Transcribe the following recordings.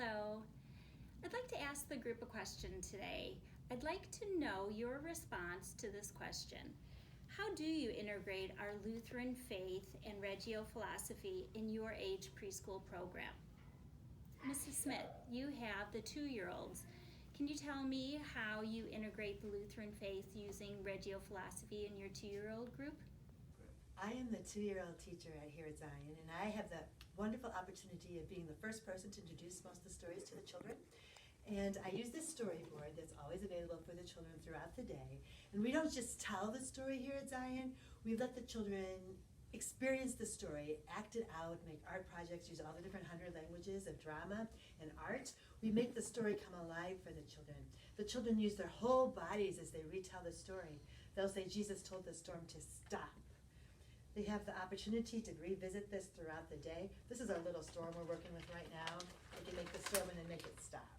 Hello. I'd like to ask the group a question today. I'd like to know your response to this question. How do you integrate our Lutheran faith and Reggio philosophy in your age preschool program? Mrs. Smith, you have the 2-year-olds. Can you tell me how you integrate the Lutheran faith using Reggio philosophy in your 2-year-old group? I am the 2-year-old teacher here at Zion, and I have the wonderful opportunity of being the first person to introduce most of the stories to the children. And I use this storyboard that's always available for the children throughout the day. And we don't just tell the story here at Zion, we let the children experience the story, act it out, make art projects, use all the different 100 languages of drama and art. We make the story come alive for the children. The children use their whole bodies as they retell the story. They'll say, Jesus told the storm to stop. They have the opportunity to revisit this throughout the day. This is our little storm we're working with right now. They can make the storm and then make it stop.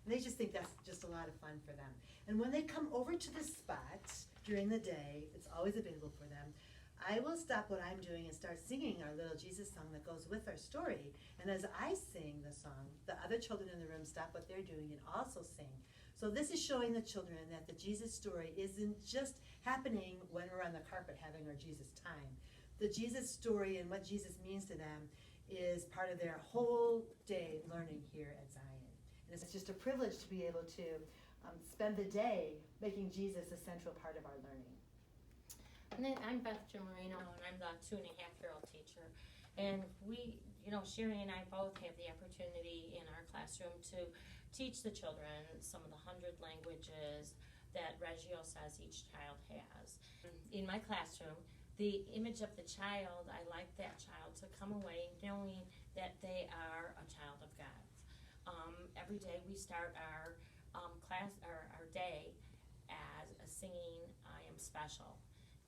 And they just think that's just a lot of fun for them. And when they come over to the spot during the day, it's always available for them, I will stop what I'm doing and start singing our little Jesus song that goes with our story. And as I sing the song, the other children in the room stop what they're doing and also sing. So this is showing the children that the Jesus story isn't just happening when we're on the carpet having our Jesus time. The Jesus story and what Jesus means to them is part of their whole day learning here at Zion. And it's just a privilege to be able to spend the day making Jesus a central part of our learning. And then I'm Beth Marino, and I'm the 2.5-year-old teacher. And we, Sherry and I both have the opportunity in our classroom to teach the children some of the 100 languages that Reggio says each child has. In my classroom, the image of the child, I like that child to come away knowing that they are a child of God. Every day we start our our day as a singing, I am special.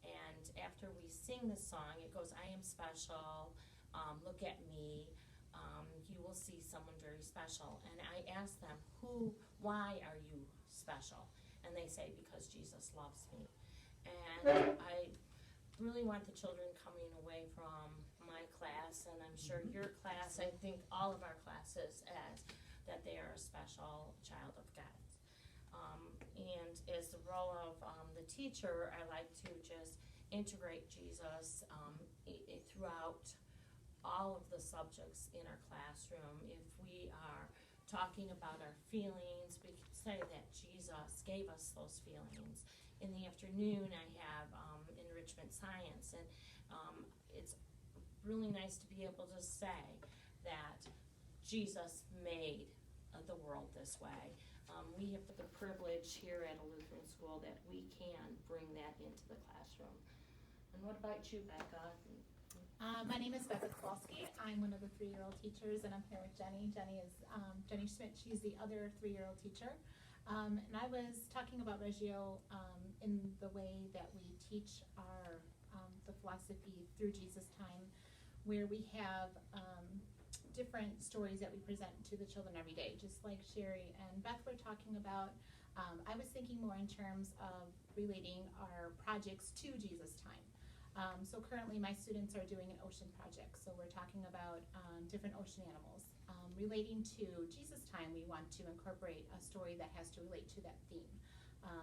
And after we sing the song, it goes, I am special, look at me, you will see someone very special. And I ask them, why are you special? And they say, because Jesus loves me. And I really want the children coming away from my class, and I'm sure your class, I think all of our classes, as that they are a special child of God. And as the role of the teacher, I like to just integrate Jesus throughout all of the subjects in our classroom. If we are talking about our feelings, we can say that Jesus gave us those feelings. In the afternoon, I have enrichment science, and it's really nice to be able to say that Jesus made the world this way. We have the privilege here at a Lutheran school that we can bring that into the classroom. And what about you, Becca? My name is Becca Kowalski. I'm one of the 3-year-old teachers, and I'm here with Jenny. Jenny is Jenny Schmidt. She's the other 3-year-old teacher. And I was talking about Reggio in the way that we teach our the philosophy through Jesus time, where we have different stories that we present to the children every day, just like Sherry and Beth were talking about. I was thinking more in terms of relating our projects to Jesus time. So currently my students are doing an ocean project, so we're talking about different ocean animals. Relating to Jesus time, we want to incorporate a story that has to relate to that theme.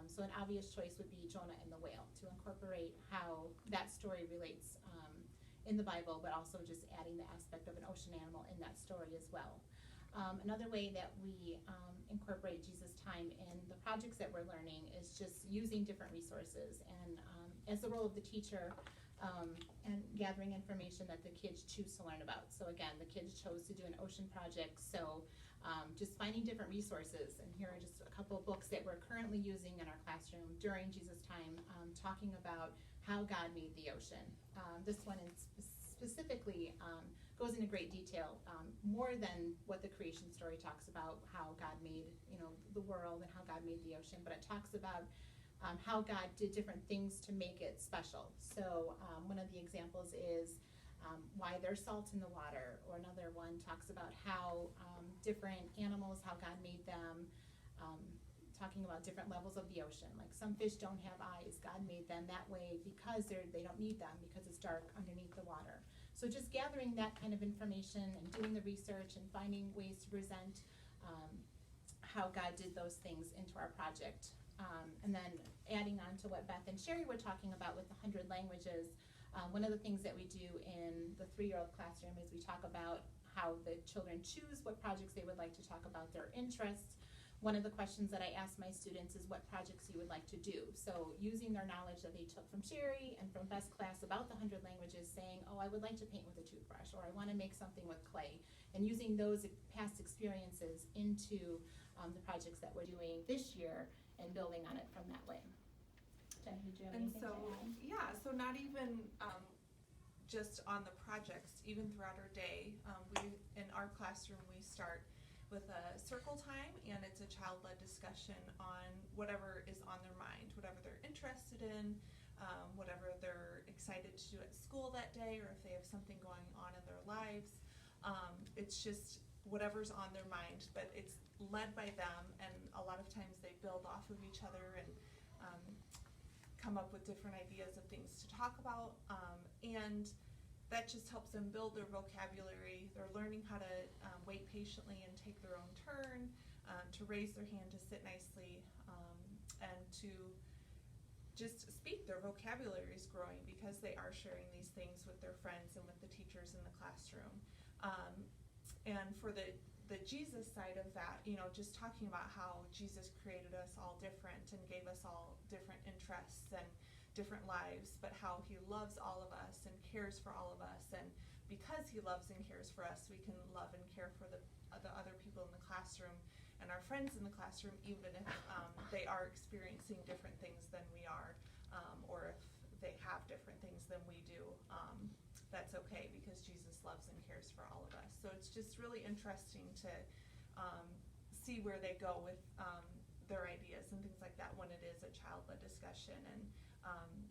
So an obvious choice would be Jonah and the whale, to incorporate how that story relates in the Bible, but also just adding the aspect of an ocean animal in that story as well. Another way that we incorporate Jesus time in the projects that we're learning is just using different resources, and as the role of the teacher, and gathering information that the kids choose to learn about. So again, the kids chose to do an ocean project, so just finding different resources. And here are just a couple of books that we're currently using in our classroom during Jesus time, talking about how God made the ocean. This one is specifically goes into great detail, more than what the creation story talks about, how God made the world and how God made the ocean, but it talks about how God did different things to make it special. So one of the examples is why there's salt in the water, or another one talks about how different animals, how God made them, talking about different levels of the ocean. Like some fish don't have eyes. God made them that way because they don't need them, because it's dark underneath the water. So just gathering that kind of information and doing the research and finding ways to present how God did those things into our project. And then adding on to what Beth and Sherry were talking about with the 100 languages, one of the things that we do in the 3-year-old classroom is we talk about how the children choose what projects they would like to talk about, their interests. One of the questions that I ask my students is what projects you would like to do. So using their knowledge that they took from Sherry and from Beth's class about the 100 languages, saying, oh, I would like to paint with a toothbrush, or I want to make something with clay, and using those past experiences into the projects that we're doing this year and building on it from that way. Jenny, did you have And anything so, to add? yeah, so not even just on the projects, even throughout our day, in our classroom, we start with a circle time, and it's a child-led discussion on whatever is on their mind, whatever they're interested in, whatever they're excited to do at school that day, or if they have something going on in their lives. It's just whatever's on their mind, but it's led by them, and a lot of times they build off of each other and come up with different ideas of things to talk about, and that just helps them build their vocabulary. They're learning how to wait patiently and take their own turn, to raise their hand, to sit nicely, and to just speak. Their vocabulary is growing because they are sharing these things with their friends and with the teachers in the classroom. And for the Jesus side of that, just talking about how Jesus created us all different and gave us all different interests and different lives, but how he loves all of us and cares for all of us, and because he loves and cares for us, we can love and care for the other people in the classroom and our friends in the classroom, even if they are experiencing different things than we are, or if they have different things than we do. That's okay, because Jesus loves and cares for all of us. So it's just really interesting to see where they go with their ideas and things like that when it is a child-led discussion. And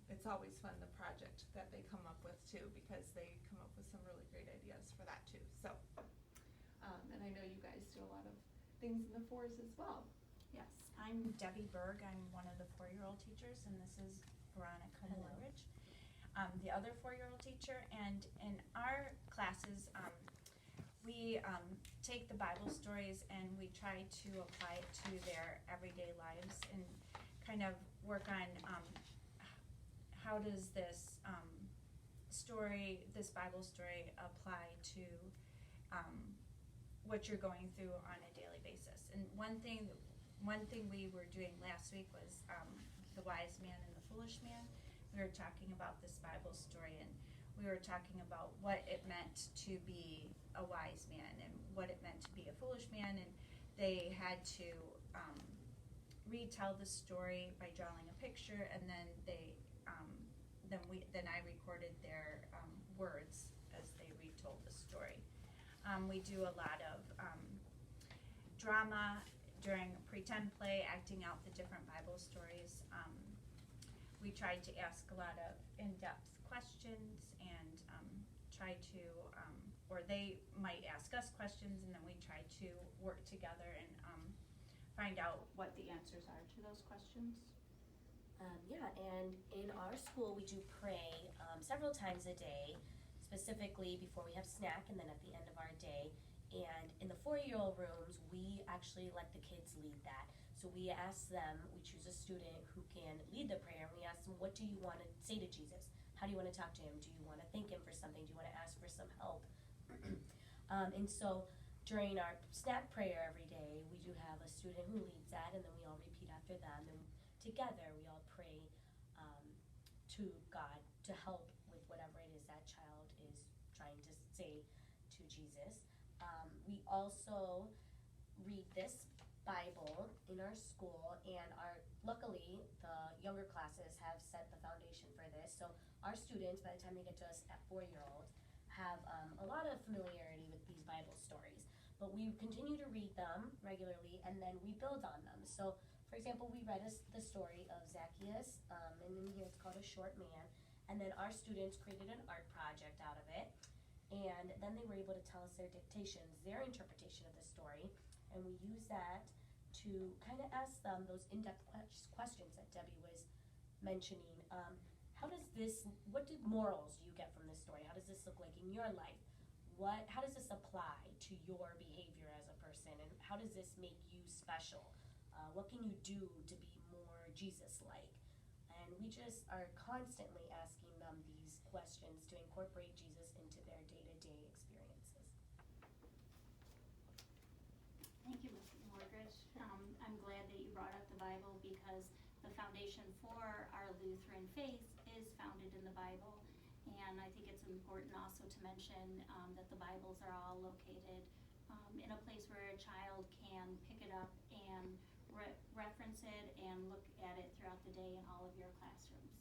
it's always fun, the project that they come up with too, because they come up with some really great ideas for that too. So, and I know you guys do a lot of things in the 4s as well. Yes, I'm Debbie Berg. I'm one of the 4-year-old teachers, and this is Veronica Norridge, the other 4-year-old teacher. And in our classes, we take the Bible stories and we try to apply it to their everyday lives and kind of work on how does this this Bible story apply to what you're going through on a daily basis. And one thing we were doing last week was the wise man and the foolish man. We were talking about this Bible story, and we were talking about what it meant to be a wise man and what it meant to be a foolish man, and they had to retell the story by drawing a picture, and then then I recorded their words as they retold the story. We do a lot of drama during pretend play, acting out the different Bible stories. We try to ask a lot of in-depth questions and try to, or they might ask us questions, and then we try to work together and find out what the answers are to those questions. Yeah, and in our school we do pray several times a day, specifically before we have snack and then at the end of our day. And in the 4-year-old rooms, we actually let the kids lead that. So we ask them, we choose a student who can lead the prayer, and we ask them, what do you want to say to Jesus? How do you want to talk to him? Do you want to thank him for something? Do you want to ask for some help? And so during our snack prayer every day, we do have a student who leads that, and then we all repeat after them. And together we all pray to God to help with whatever it is that child is trying to say to Jesus. We also read this Bible in our school, and luckily the younger classes have set the foundation for this. So our students, by the time they get to us at 4-year-old, have a lot of familiarity with these Bible stories. But we continue to read them regularly, and then we build on them. So, for example, we read the story of Zacchaeus, and in here it's called A Short Man. And then our students created an art project out of it. And then they were able to tell us their dictations, their interpretation of the story. And we use that to kind of ask them those in-depth questions that Debbie was mentioning. What morals do you get from this story? How does this look like in your life? how does this apply to your behavior as a person, and how does this make you special? What can you do to be more Jesus-like? And we just are constantly asking them these questions to incorporate Jesus into their day-to-day experiences. Thank you, Ms. Mordridge. I'm glad that you brought up the Bible because the foundation for our Lutheran faith is founded in the Bible. And I think it's important also to mention that the Bibles are all located in a place where a child can pick it up and reference it and look at it throughout the day in all of your classrooms.